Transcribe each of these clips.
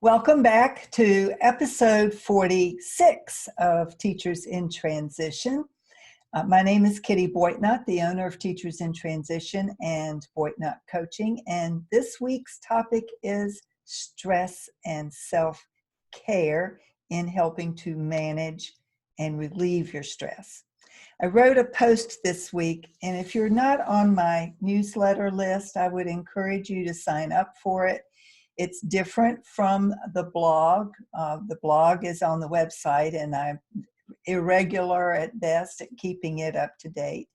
Welcome back to episode 46 of Teachers in Transition. My name is Kitty Boitnott, the owner of Teachers in Transition and Boitnott Coaching, and this week's topic is stress and self-care in helping to manage and relieve your stress. I wrote a post this week, and if you're not on my newsletter list, I would encourage you to sign up for it. It's different from the blog. The blog is on the website, and I'm irregular at best at keeping it up to date.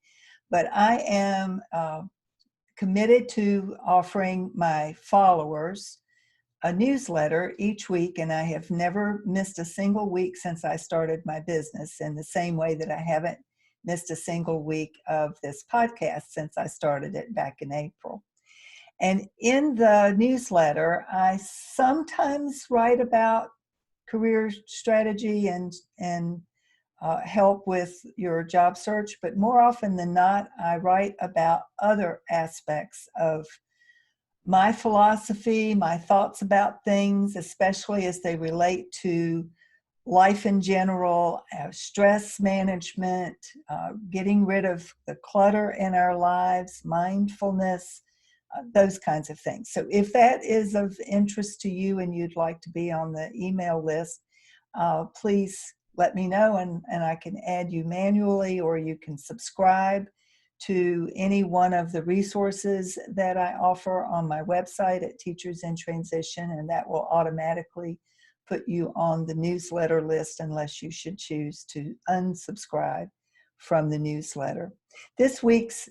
But I am committed to offering my followers a newsletter each week, and I have never missed a single week since I started my business, in the same way that I haven't missed a single week of this podcast since I started it back in April. And in the newsletter, I sometimes write about career strategy and help with your job search, but more often than not, I write about other aspects of my philosophy, my thoughts about things, especially as they relate to life in general, stress management, getting rid of the clutter in our lives, mindfulness, those kinds of things. So if that is of interest to you and you'd like to be on the email list, please let me know, and I can add you manually, or you can subscribe to any one of the resources that I offer on my website at Teachers in Transition, and that will automatically put you on the newsletter list unless you should choose to unsubscribe from the newsletter. This week's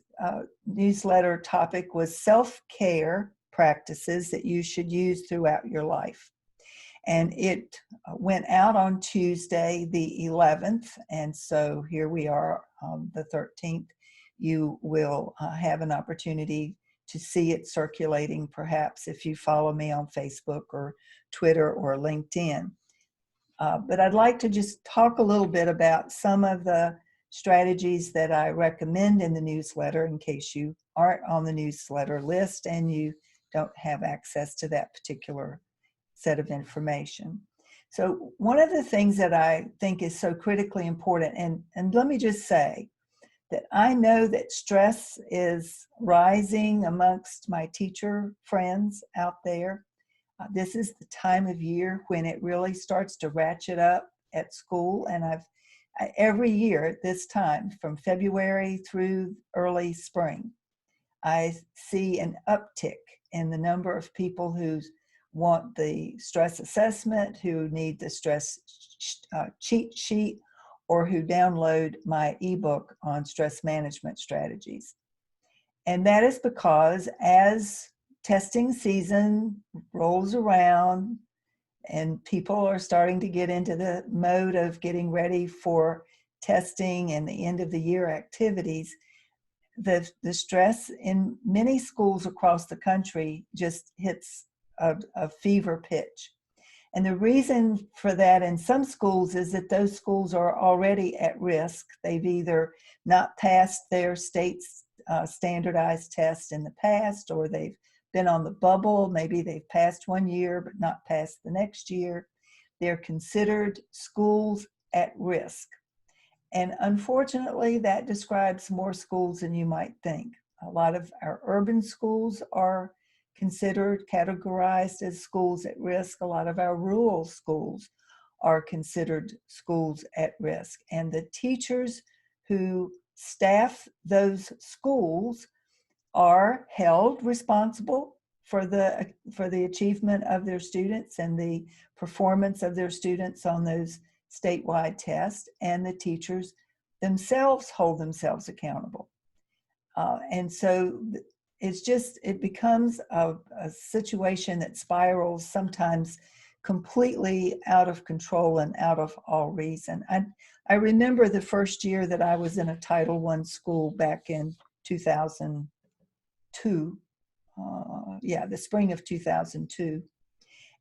newsletter topic was self-care practices that you should use throughout your life. And it went out on Tuesday, the 11th, and so here we are on the 13th. You will have an opportunity to see it circulating, perhaps, if you follow me on Facebook or Twitter or LinkedIn. But I'd like to just talk a little bit about some of the strategies that I recommend in the newsletter, in case you aren't on the newsletter list and you don't have access to that particular set of information. So one of the things that I think is so critically important, and let me just say that I know that stress is rising amongst my teacher friends out there. This is the time of year when it really starts to ratchet up at school, and every year at this time, from February through early spring, I see an uptick in the number of people who want the stress assessment, who need the stress cheat sheet, or who download my ebook on stress management strategies. And that is because as testing season rolls around, and people are starting to get into the mode of getting ready for testing and the end of the year activities, the stress in many schools across the country just hits a fever pitch. And the reason for that in some schools is that those schools are already at risk. They've either not passed their state's standardized test in the past, or they've been on the bubble. Maybe they've passed one year but not passed the next year. They're considered schools at risk. And unfortunately, that describes more schools than you might think. A lot of our urban schools are categorized as schools at risk. A lot of our rural schools are considered schools at risk. And the teachers who staff those schools are held responsible for the achievement of their students and the performance of their students on those statewide tests, and the teachers themselves hold themselves accountable. And so it becomes a situation that spirals sometimes completely out of control and out of all reason. I remember the first year that I was in a Title I school back in 2002, the spring of 2002.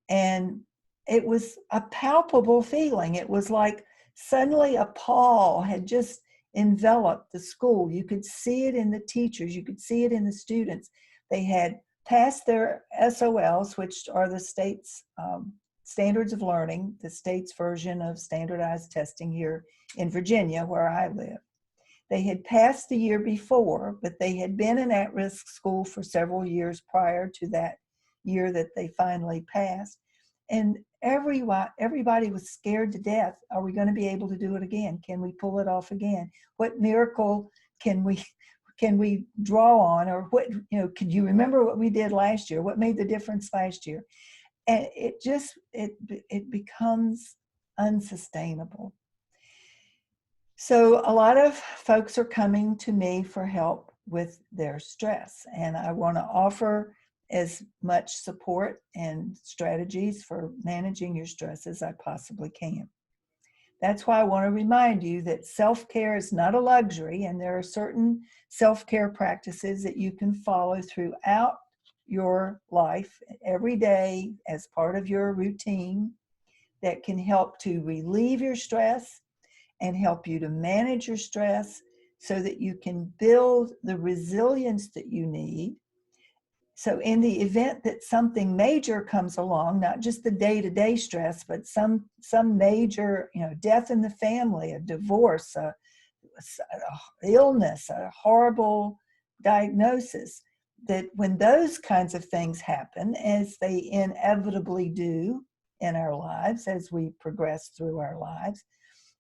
And it was a palpable feeling. It was like suddenly a pall had just enveloped the school. You could see it in the teachers. You could see it in the students. They had passed their SOLs, which are the state's standards of learning, the state's version of standardized testing here in Virginia, where I live. They had passed the year before, but they had been in at-risk school for several years prior to that year that they finally passed. And everybody was scared to death. Are we going to be able to do it again? Can we pull it off again? What miracle can we draw on? Or what, could you remember what we did last year? What made the difference last year? And it becomes unsustainable. So a lot of folks are coming to me for help with their stress, and I want to offer as much support and strategies for managing your stress as I possibly can. That's why I want to remind you that self-care is not a luxury, and there are certain self-care practices that you can follow throughout your life every day as part of your routine that can help to relieve your stress and help you to manage your stress so that you can build the resilience that you need. So in the event that something major comes along, not just the day-to-day stress, but some major, death in the family, a divorce, a illness, a horrible diagnosis, that when those kinds of things happen, as they inevitably do in our lives as we progress through our lives,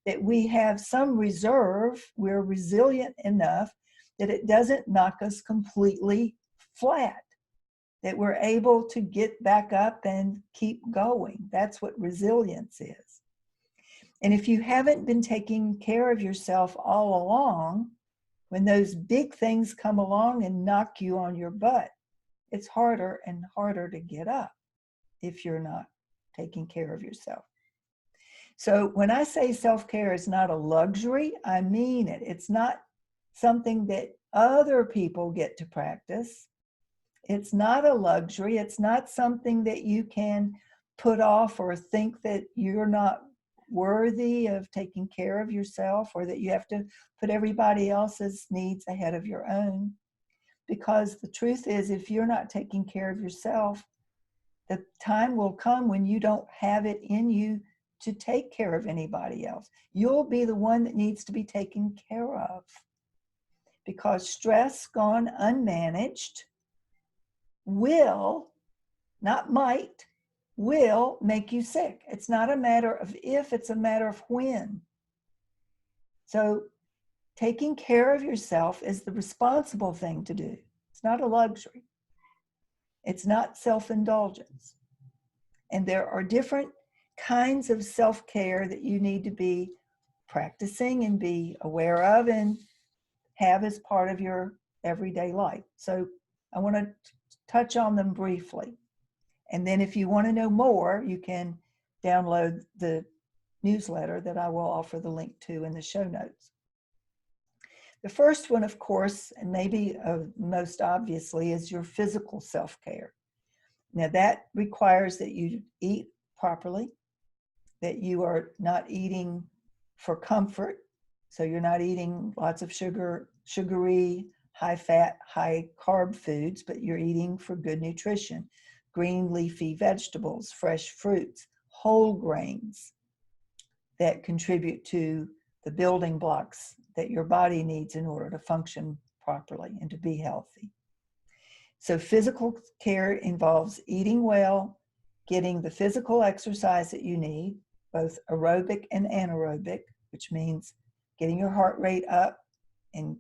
that we have some reserve, we're resilient enough that it doesn't knock us completely flat, that we're able to get back up and keep going. That's what resilience is. And if you haven't been taking care of yourself all along, when those big things come along and knock you on your butt, it's harder and harder to get up if you're not taking care of yourself. So when I say self-care is not a luxury, I mean it. It's not something that other people get to practice. It's not a luxury. It's not something that you can put off or think that you're not worthy of taking care of yourself, or that you have to put everybody else's needs ahead of your own. Because the truth is, if you're not taking care of yourself, the time will come when you don't have it in you to take care of anybody else. You'll be the one that needs to be taken care of. Because stress gone unmanaged will, not might, will make you sick. It's not a matter of if, it's a matter of when. So taking care of yourself is the responsible thing to do. It's not a luxury. It's not self-indulgence. And there are different kinds of self-care that you need to be practicing and be aware of and have as part of your everyday life. So I want to touch on them briefly. And then if you want to know more, you can download the newsletter that I will offer the link to in the show notes. The first one, of course, and maybe most obviously, is your physical self-care. Now that requires that you eat properly, that you are not eating for comfort. So you're not eating lots of sugary, high-fat, high-carb foods, but you're eating for good nutrition. Green leafy vegetables, fresh fruits, whole grains that contribute to the building blocks that your body needs in order to function properly and to be healthy. So physical care involves eating well, getting the physical exercise that you need, both aerobic and anaerobic, which means getting your heart rate up and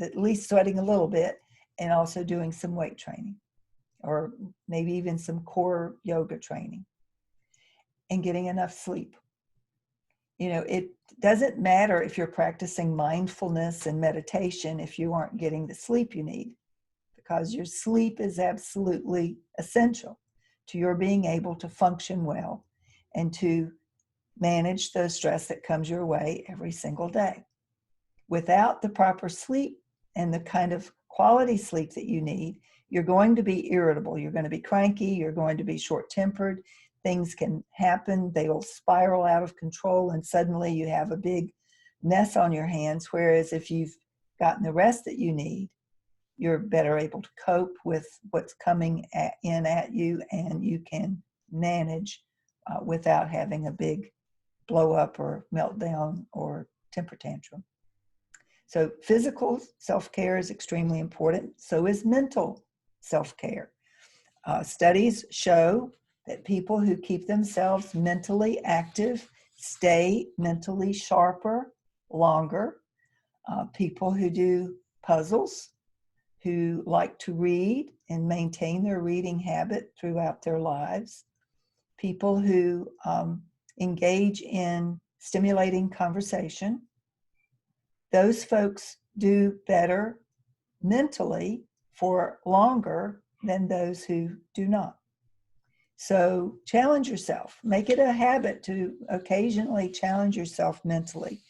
at least sweating a little bit, and also doing some weight training, or maybe even some core yoga training, and getting enough sleep. It doesn't matter if you're practicing mindfulness and meditation if you aren't getting the sleep you need, because your sleep is absolutely essential to your being able to function well and to manage the stress that comes your way every single day. Without the proper sleep and the kind of quality sleep that you need, you're going to be irritable, you're going to be cranky, you're going to be short-tempered, things can happen, they will spiral out of control, and suddenly you have a big mess on your hands. Whereas if you've gotten the rest that you need, you're better able to cope with what's coming in at you, and you can manage without having a big blow up or meltdown or temper tantrum. So physical self-care is extremely important. So is mental self-care. Studies show that people who keep themselves mentally active stay mentally sharper longer. People who do puzzles, who like to read and maintain their reading habit throughout their lives. People who engage in stimulating conversation. Those folks do better mentally for longer than those who do not. So challenge yourself. Make it a habit to occasionally challenge yourself mentally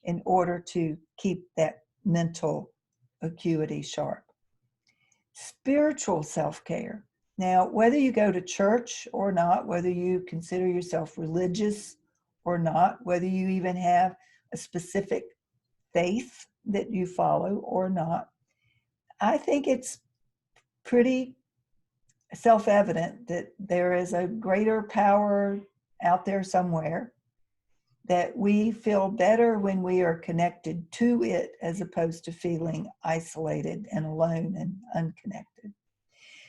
in order to keep that mental acuity sharp. Spiritual self-care. Now, whether you go to church or not, whether you consider yourself religious or not, whether you even have a specific faith that you follow or not, I think it's pretty self-evident that there is a greater power out there somewhere, that we feel better when we are connected to it as opposed to feeling isolated and alone and unconnected.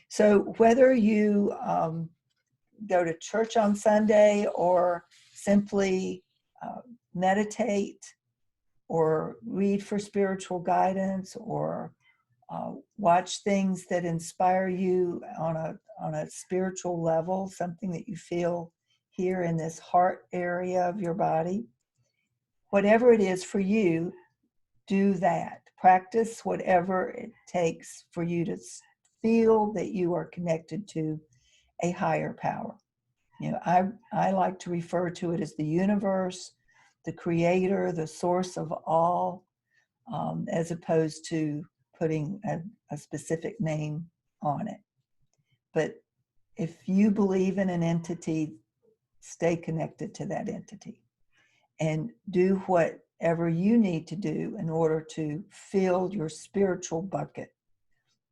So whether you go to church on Sunday or simply meditate or read for spiritual guidance or watch things that inspire you on a spiritual level, something that you feel here in this heart area of your body. Whatever it is for you, do that. Practice whatever it takes for you to feel that you are connected to a higher power. You know, I like to refer to it as the universe, the creator, the source of all, as opposed to putting a specific name on it. But if you believe in an entity, stay connected to that entity and do whatever you need to do in order to fill your spiritual bucket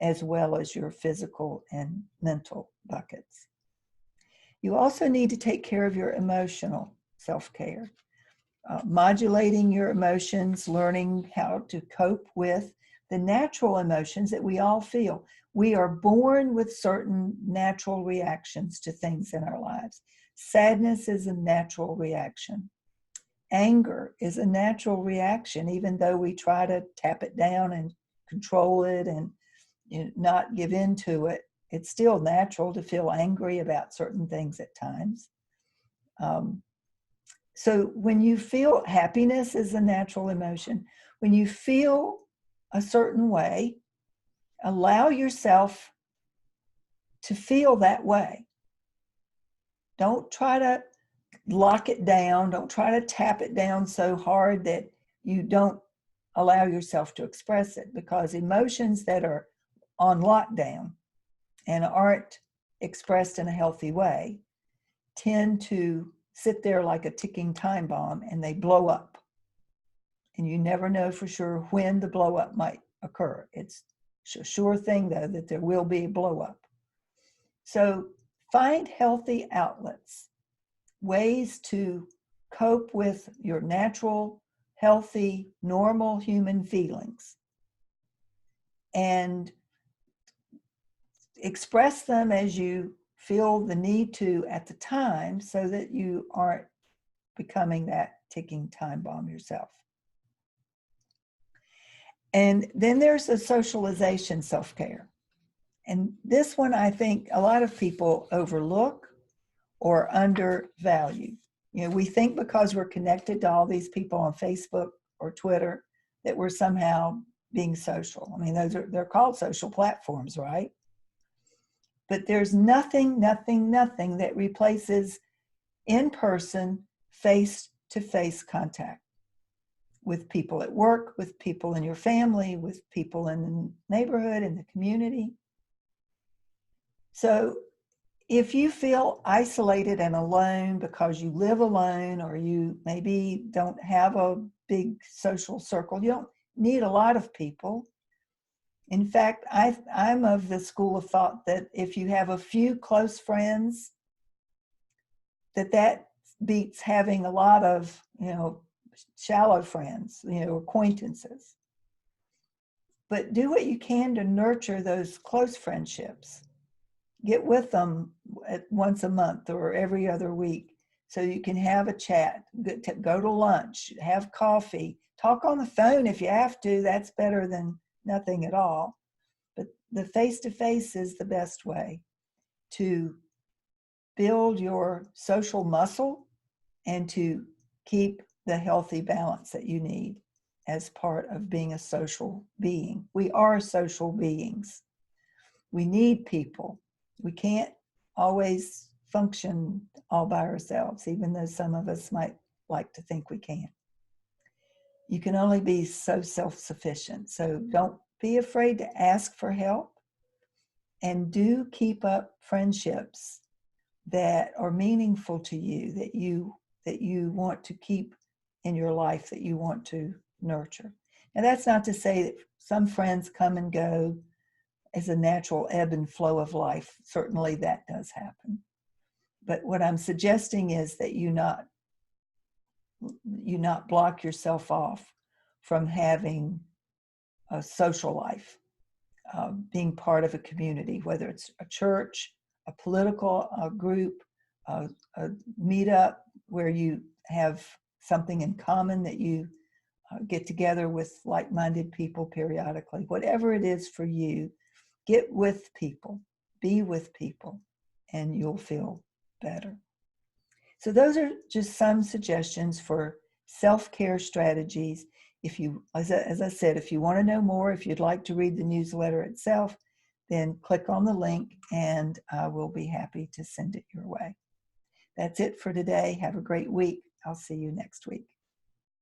as well as your physical and mental buckets. You also need to take care of your emotional self-care. Modulating your emotions, learning how to cope with the natural emotions that we all feel. We are born with certain natural reactions to things in our lives. Sadness is a natural reaction. Anger is a natural reaction, even though we try to tap it down and control it and not give in to it. It's still natural to feel angry about certain things at times. So when you feel happiness is a natural emotion, when you feel a certain way, allow yourself to feel that way. Don't try to lock it down. Don't try to tap it down so hard that you don't allow yourself to express it, because emotions that are on lockdown and aren't expressed in a healthy way tend to sit there like a ticking time bomb, and they blow up. And you never know for sure when the blow up might occur. It's a sure thing, though, that there will be a blow up. So find healthy outlets, ways to cope with your natural, healthy, normal human feelings, and express them as you feel the need to at the time, so that you aren't becoming that ticking time bomb yourself. And then there's the socialization self-care. And this one, I think a lot of people overlook or undervalue. You know, we think because we're connected to all these people on Facebook or Twitter that we're somehow being social. I mean, they're called social platforms, right? But there's nothing that replaces in-person, face-to-face contact with people at work, with people in your family, with people in the neighborhood, in the community. So if you feel isolated and alone because you live alone, or you maybe don't have a big social circle, you don't need a lot of people. In fact, I'm of the school of thought that if you have a few close friends, that beats having a lot of, shallow friends, acquaintances. But do what you can to nurture those close friendships. Get with them once a month or every other week so you can have a chat, go to lunch, have coffee, talk on the phone if you have to. That's better than nothing at all. But the face-to-face is the best way to build your social muscle and to keep the healthy balance that you need as part of being a social being. We are social beings. We need people. We can't always function all by ourselves, even though some of us might like to think we can. You can only be so self-sufficient. So don't be afraid to ask for help, and do keep up friendships that are meaningful to you, that you want to keep in your life, that you want to nurture. And that's not to say that some friends come and go as a natural ebb and flow of life. Certainly that does happen. But what I'm suggesting is that you not block yourself off from having a social life, being part of a community, whether it's a church, a political group, a meetup where you have something in common that you get together with like-minded people periodically. Whatever it is for you, get with people, be with people, and you'll feel better. So those are just some suggestions for self-care strategies. If you, as I said, if you want to know more, if you'd like to read the newsletter itself, then click on the link and I will be happy to send it your way. That's it for today. Have a great week. I'll see you next week.